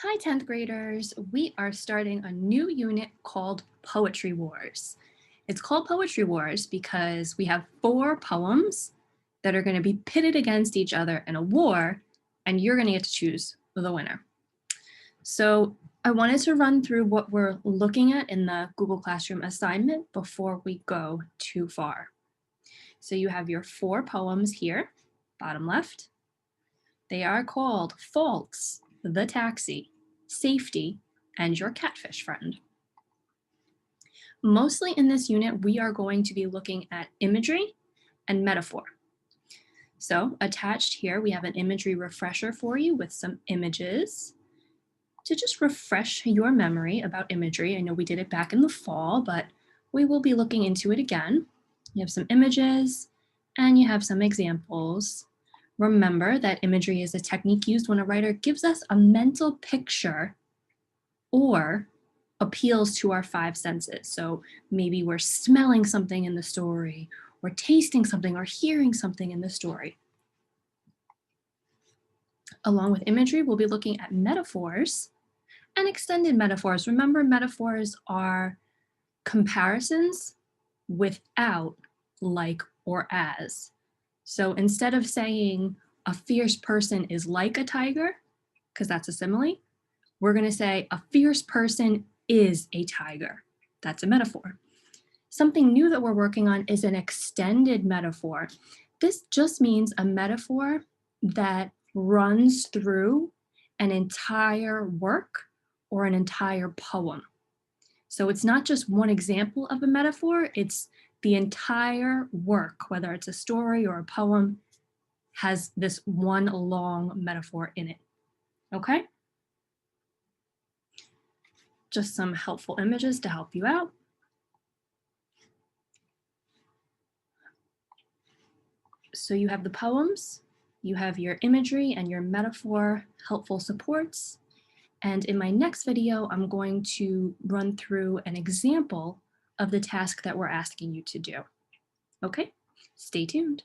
Hi, 10th graders. We are starting a new unit called Poetry Wars. It's called Poetry Wars because we have 4 poems that are going to be pitted against each other in a war, and you're going to get to choose the winner. So I wanted to run through what we're looking at in the Google Classroom assignment before we go too far. So you have your 4 poems here, bottom left. They are called Faults, The Taxi, Safety, and Your Catfish Friend. Mostly in this unit, we are going to be looking at imagery and metaphor. So attached here, we have an imagery refresher for you with some images to just refresh your memory about imagery. I know we did it back in the fall, but we will be looking into it again. You have some images and you have some examples. Remember that imagery is a technique used when a writer gives us a mental picture or appeals to our 5 senses. So maybe we're smelling something in the story, or tasting something, or hearing something in the story. Along with imagery, we'll be looking at metaphors and extended metaphors. Remember, metaphors are comparisons without like or as. So instead of saying a fierce person is like a tiger, because that's a simile, we're going to say a fierce person is a tiger. That's a metaphor. Something new that we're working on is an extended metaphor. This just means a metaphor that runs through an entire work or an entire poem. So it's not just one example of a metaphor, it's the entire work, whether it's a story or a poem, has this one long metaphor in it. Okay? Just some helpful images to help you out. So you have the poems, you have your imagery and your metaphor helpful supports. And in my next video, I'm going to run through an example of the task that we're asking you to do. Okay, stay tuned.